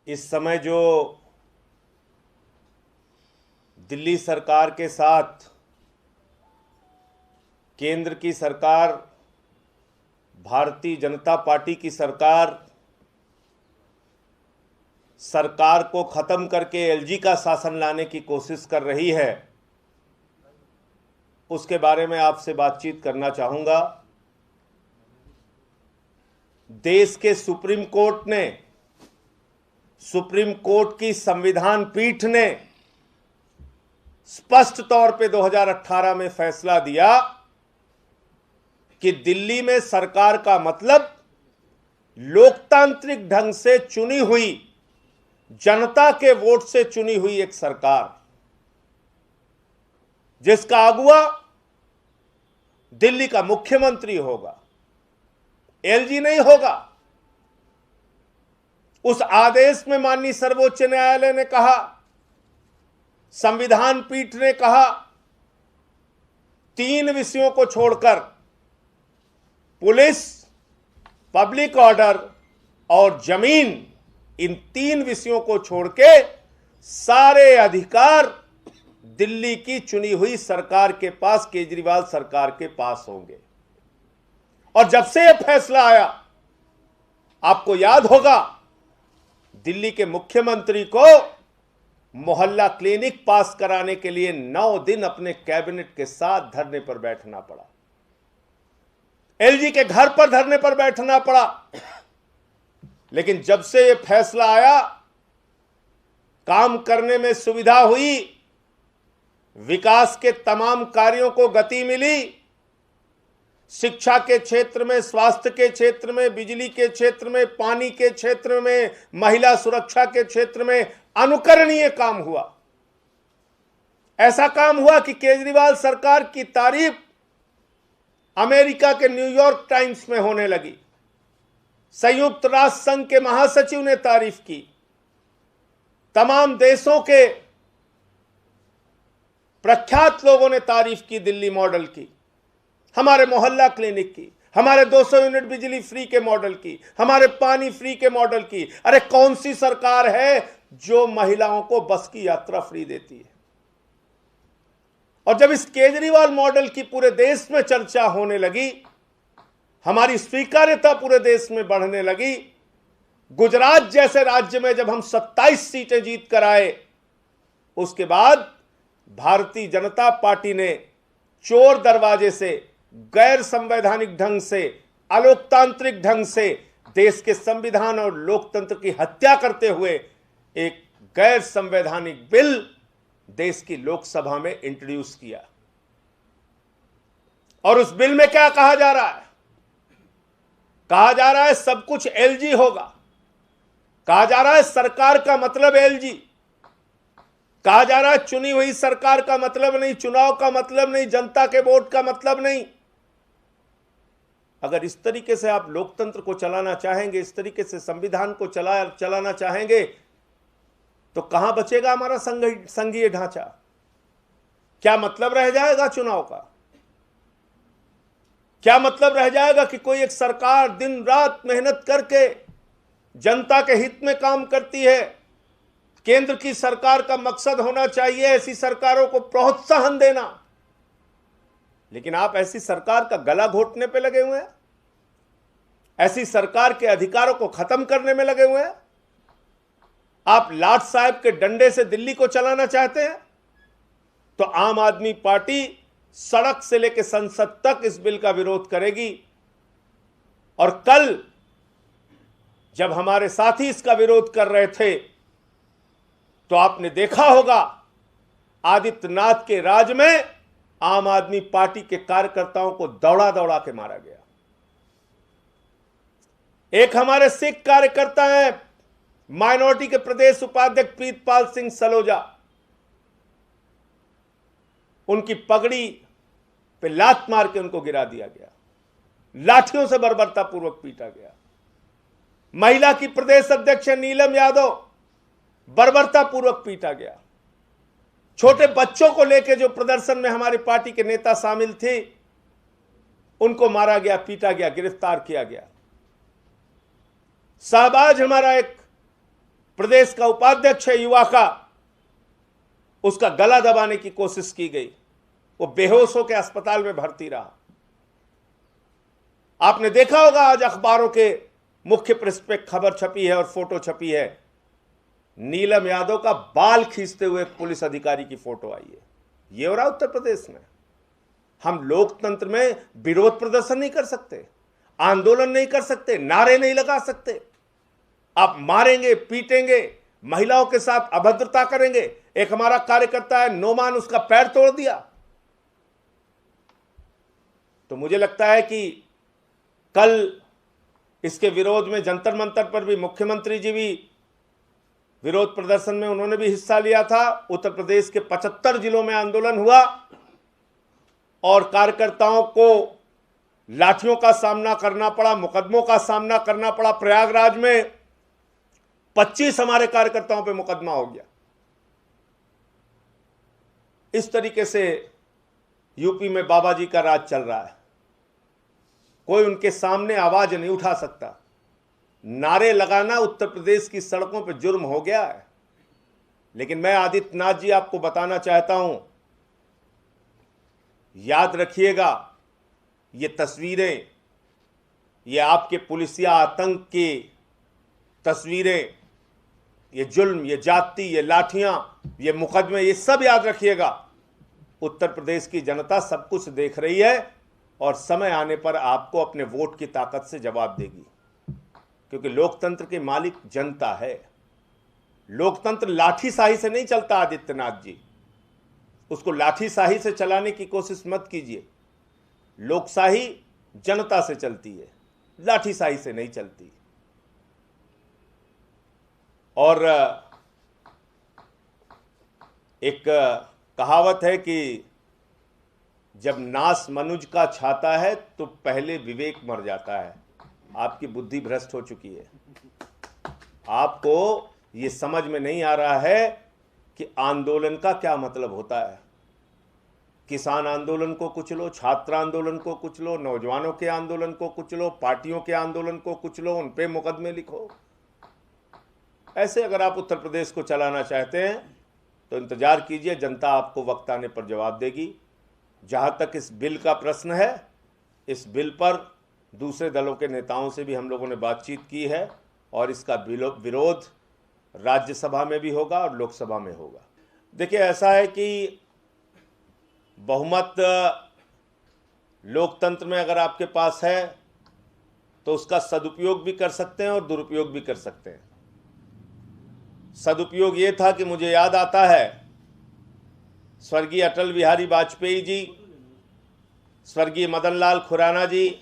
इस समय जो दिल्ली सरकार के साथ केंद्र की सरकार, भारतीय जनता पार्टी की सरकार को खत्म करके एलजी का शासन लाने की कोशिश कर रही है, उसके बारे में आपसे बातचीत करना चाहूंगा। देश के सुप्रीम कोर्ट की संविधान पीठ ने स्पष्ट तौर पे 2018 में फैसला दिया कि दिल्ली में सरकार का मतलब लोकतांत्रिक ढंग से चुनी हुई, जनता के वोट से चुनी हुई एक सरकार, जिसका अगुवा दिल्ली का मुख्यमंत्री होगा, एलजी नहीं होगा। उस आदेश में माननीय सर्वोच्च न्यायालय ने कहा, संविधान पीठ ने कहा, 3 विषयों को छोड़कर पुलिस, पब्लिक ऑर्डर और जमीन, इन 3 विषयों को छोड़ के सारे अधिकार दिल्ली की चुनी हुई सरकार के पास, केजरीवाल सरकार के पास होंगे। और जब से यह फैसला आया, आपको याद होगा, दिल्ली के मुख्यमंत्री को मोहल्ला क्लिनिक पास कराने के लिए 9 दिन अपने कैबिनेट के साथ धरने पर बैठना पड़ा, एलजी के घर पर धरने पर बैठना पड़ा। लेकिन जब से यह फैसला आया, काम करने में सुविधा हुई, विकास के तमाम कार्यों को गति मिली, शिक्षा के क्षेत्र में, स्वास्थ्य के क्षेत्र में, बिजली के क्षेत्र में, पानी के क्षेत्र में, महिला सुरक्षा के क्षेत्र में अनुकरणीय काम हुआ। ऐसा काम हुआ कि केजरीवाल सरकार की तारीफ अमेरिका के न्यूयॉर्क टाइम्स में होने लगी, संयुक्त राष्ट्र संघ के महासचिव ने तारीफ की, तमाम देशों के प्रख्यात लोगों ने तारीफ की दिल्ली मॉडल की, हमारे मोहल्ला क्लिनिक की, हमारे 200 यूनिट बिजली फ्री के मॉडल की, हमारे पानी फ्री के मॉडल की। अरे कौन सी सरकार है जो महिलाओं को बस की यात्रा फ्री देती है? और जब इस केजरीवाल मॉडल की पूरे देश में चर्चा होने लगी, हमारी स्वीकार्यता पूरे देश में बढ़ने लगी, गुजरात जैसे राज्य में जब हम 27 सीटें जीत कर आए, उसके बाद भारतीय जनता पार्टी ने चोर दरवाजे से, गैर संवैधानिक ढंग से, अलोकतांत्रिक ढंग से देश के संविधान और लोकतंत्र की हत्या करते हुए एक गैर संवैधानिक बिल देश की लोकसभा में इंट्रोड्यूस किया। और उस बिल में क्या कहा जा रहा है? कहा जा रहा है सब कुछ एलजी होगा, कहा जा रहा है सरकार का मतलब एलजी, कहा जा रहा है चुनी हुई सरकार का मतलब नहीं, चुनाव का मतलब नहीं, जनता के वोट का मतलब नहीं। अगर इस तरीके से आप लोकतंत्र को चलाना चाहेंगे, इस तरीके से संविधान को चलाना चाहेंगे, तो कहां बचेगा हमारा संघीय ढांचा? क्या मतलब रह जाएगा चुनाव का? क्या मतलब रह जाएगा कि कोई एक सरकार दिन रात मेहनत करके जनता के हित में काम करती है? केंद्र की सरकार का मकसद होना चाहिए ऐसी सरकारों को प्रोत्साहन देना, लेकिन आप ऐसी सरकार का गला घोटने पे लगे हुए हैं, ऐसी सरकार के अधिकारों को खत्म करने में लगे हुए हैं। आप लाट साहब के डंडे से दिल्ली को चलाना चाहते हैं, तो आम आदमी पार्टी सड़क से लेकर संसद तक इस बिल का विरोध करेगी। और कल जब हमारे साथी इसका विरोध कर रहे थे, तो आपने देखा होगा आदित्यनाथ के राज में आम आदमी पार्टी के कार्यकर्ताओं को दौड़ा दौड़ा के मारा गया। एक हमारे सिख कार्यकर्ता हैं, माइनॉरिटी के प्रदेश उपाध्यक्ष प्रीतपाल सिंह सलोजा, उनकी पगड़ी पे लात मार के उनको गिरा दिया गया, लाठियों से बर्बरतापूर्वक पीटा गया। महिला की प्रदेश अध्यक्ष नीलम यादव, बर्बरतापूर्वक पीटा गया। छोटे बच्चों को लेकर जो प्रदर्शन में हमारी पार्टी के नेता शामिल थे, उनको मारा गया, पीटा गया, गिरफ्तार किया गया। शाहबाज हमारा एक प्रदेश का उपाध्यक्ष है युवा का, उसका गला दबाने की कोशिश की गई, वो बेहोश होकर अस्पताल में भर्ती रहा। आपने देखा होगा आज अखबारों के मुख्य पृष्ठ पे खबर छपी है और फोटो छपी है, नीलम यादव का बाल खींचते हुए पुलिस अधिकारी की फोटो आई है। ये हो रहा उत्तर प्रदेश में। हम लोकतंत्र में विरोध प्रदर्शन नहीं कर सकते, आंदोलन नहीं कर सकते, नारे नहीं लगा सकते। आप मारेंगे, पीटेंगे, महिलाओं के साथ अभद्रता करेंगे। एक हमारा कार्यकर्ता है नोमान, उसका पैर तोड़ दिया। तो मुझे लगता है कि कल इसके विरोध में जंतर मंतर पर भी मुख्यमंत्री जी भी विरोध प्रदर्शन में उन्होंने भी हिस्सा लिया था। उत्तर प्रदेश के 75 जिलों में आंदोलन हुआ और कार्यकर्ताओं को लाठियों का सामना करना पड़ा, मुकदमों का सामना करना पड़ा। प्रयागराज में 25 हमारे कार्यकर्ताओं पे मुकदमा हो गया। इस तरीके से यूपी में बाबा जी का राज चल रहा है। कोई उनके सामने आवाज नहीं उठा सकता। नारे लगाना उत्तर प्रदेश की सड़कों पर जुर्म हो गया है। लेकिन मैं आदित्यनाथ जी आपको बताना चाहता हूं, याद रखिएगा, ये तस्वीरें, ये आपके पुलिसिया आतंक की तस्वीरें, ये जुल्म, ये जाति, ये लाठियां, ये मुकदमे, ये सब याद रखिएगा। उत्तर प्रदेश की जनता सब कुछ देख रही है और समय आने पर आपको अपने वोट की ताकत से जवाब देगी, क्योंकि लोकतंत्र के मालिक जनता है। लोकतंत्र लाठीशाही से नहीं चलता आदित्यनाथ जी, उसको लाठीशाही से चलाने की कोशिश मत कीजिए। लोकशाही जनता से चलती है, लाठीशाही से नहीं चलती। और एक कहावत है कि जब नाश मनुज का छाता है तो पहले विवेक मर जाता है। आपकी बुद्धि भ्रष्ट हो चुकी है। आपको ये समझ में नहीं आ रहा है कि आंदोलन का क्या मतलब होता है। किसान आंदोलन को कुचलो, छात्र आंदोलन को कुचलो, नौजवानों के आंदोलन को कुचलो, पार्टियों के आंदोलन को कुचलो, उन पे मुकदमे लिखो। ऐसे अगर आप उत्तर प्रदेश को चलाना चाहते हैं तो इंतजार कीजिए, जनता आपको वक्त आने पर जवाब देगी। जहां तक इस बिल का प्रश्न है, इस बिल पर दूसरे दलों के नेताओं से भी हम लोगों ने बातचीत की है और इसका विरोध राज्यसभा में भी होगा और लोकसभा में होगा। देखिए, ऐसा है कि बहुमत लोकतंत्र में अगर आपके पास है तो उसका सदुपयोग भी कर सकते हैं और दुरुपयोग भी कर सकते हैं। सदुपयोग ये था कि मुझे याद आता है स्वर्गीय अटल बिहारी वाजपेयी जी, स्वर्गीय मदन लाल खुराना जी,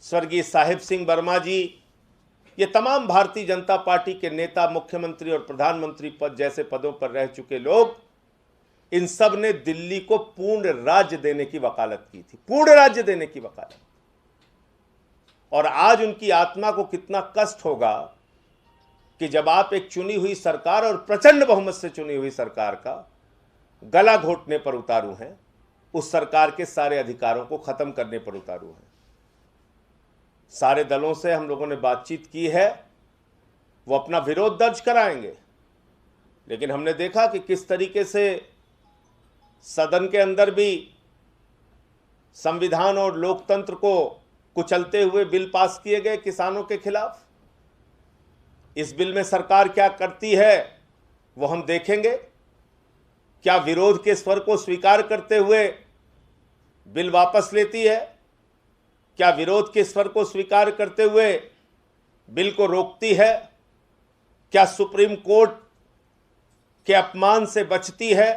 स्वर्गीय साहिब सिंह वर्मा जी, ये तमाम भारतीय जनता पार्टी के नेता, मुख्यमंत्री और प्रधानमंत्री पद जैसे पदों पर रह चुके लोग, इन सब ने दिल्ली को पूर्ण राज्य देने की वकालत की थी, पूर्ण राज्य देने की वकालत। और आज उनकी आत्मा को कितना कष्ट होगा कि जब आप एक चुनी हुई सरकार और प्रचंड बहुमत से चुनी हुई सरकार का गला घोटने पर उतारू हैं, उस सरकार के सारे अधिकारों को खत्म करने पर उतारू हैं। सारे दलों से हम लोगों ने बातचीत की है, वो अपना विरोध दर्ज कराएंगे, लेकिन हमने देखा कि किस तरीके से सदन के अंदर भी संविधान और लोकतंत्र को कुचलते हुए बिल पास किए गए किसानों के खिलाफ। इस बिल में सरकार क्या करती है वो हम देखेंगे। क्या विरोध के स्वर को स्वीकार करते हुए बिल वापस लेती है? क्या विरोध के स्वर को स्वीकार करते हुए बिल को रोकती है? क्या सुप्रीम कोर्ट के अपमान से बचती है?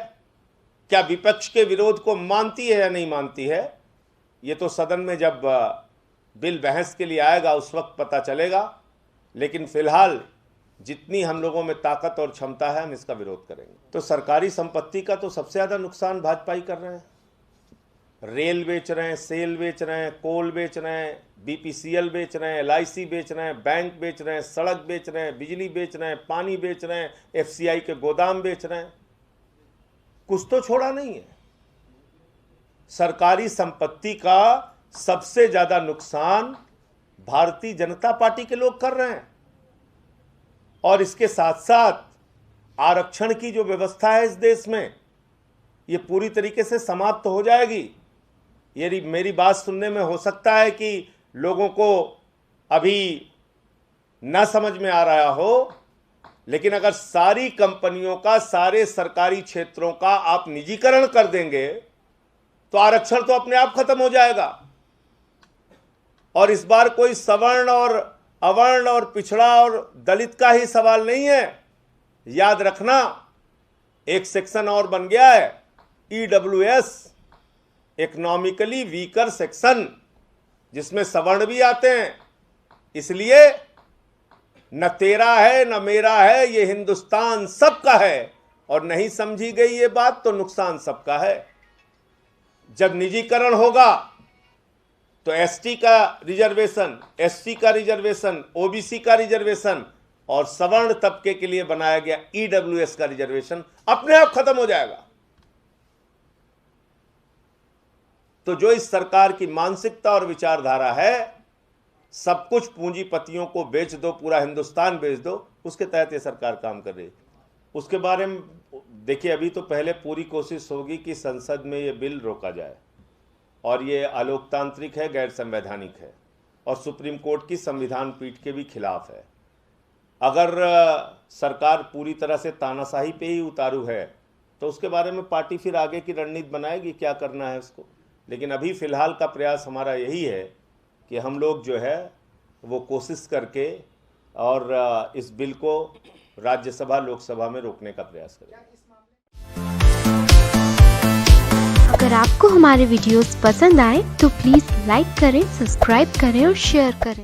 क्या विपक्ष के विरोध को मानती है या नहीं मानती है? ये तो सदन में जब बिल बहस के लिए आएगा उस वक्त पता चलेगा। लेकिन फिलहाल जितनी हम लोगों में ताकत और क्षमता है हम इसका विरोध करेंगे। तो सरकारी संपत्ति का तो सबसे ज़्यादा नुकसान भाजपा ही कर रहे हैं। रेल बेच रहे हैं, सेल बेच रहे हैं, कोल बेच रहे हैं, बीपीसीएल बेच रहे हैं, एलआईसी बेच रहे हैं, बैंक बेच रहे हैं, सड़क बेच रहे हैं, बिजली बेच रहे हैं, पानी बेच रहे हैं, एफसीआई के गोदाम बेच रहे हैं। कुछ तो छोड़ा नहीं है। सरकारी संपत्ति का सबसे ज़्यादा नुकसान भारतीय जनता पार्टी के लोग कर रहे हैं। और इसके साथ साथ आरक्षण की जो व्यवस्था है इस देश में, ये पूरी तरीके से समाप्त हो जाएगी। यदि मेरी बात सुनने में हो सकता है कि लोगों को अभी न समझ में आ रहा हो, लेकिन अगर सारी कंपनियों का, सारे सरकारी क्षेत्रों का आप निजीकरण कर देंगे तो आरक्षण तो अपने आप खत्म हो जाएगा। और इस बार कोई सवर्ण और अवर्ण और पिछड़ा और दलित का ही सवाल नहीं है। याद रखना, एक सेक्शन और बन गया है, EWS, इकोनॉमिकली वीकर सेक्शन, जिसमें सवर्ण भी आते हैं। इसलिए न तेरा है न मेरा है, ये हिंदुस्तान सबका है, और नहीं समझी गई ये बात तो नुकसान सबका है। जब निजीकरण होगा तो ST का रिजर्वेशन, SC का रिजर्वेशन, OBC का रिजर्वेशन और सवर्ण तबके के लिए बनाया गया EWS का रिजर्वेशन अपने आप खत्म हो जाएगा। तो जो इस सरकार की मानसिकता और विचारधारा है, सब कुछ पूंजीपतियों को बेच दो, पूरा हिंदुस्तान बेच दो, उसके तहत ये सरकार काम कर रही है। उसके बारे में देखिए, अभी तो पहले पूरी कोशिश होगी कि संसद में ये बिल रोका जाए, और ये अलोकतांत्रिक है, गैर संवैधानिक है, और सुप्रीम कोर्ट की संविधान पीठ के भी खिलाफ है। अगर सरकार पूरी तरह से तानाशाही पे ही उतारू है तो उसके बारे में पार्टी फिर आगे की रणनीति बनाएगी, क्या करना है उसको। लेकिन अभी फ़िलहाल का प्रयास हमारा यही है कि हम लोग जो है वो कोशिश करके और इस बिल को राज्यसभा लोकसभा में रोकने का प्रयास करें। अगर आपको हमारे वीडियोस पसंद आए तो प्लीज़ लाइक करें, सब्सक्राइब करें और शेयर करें।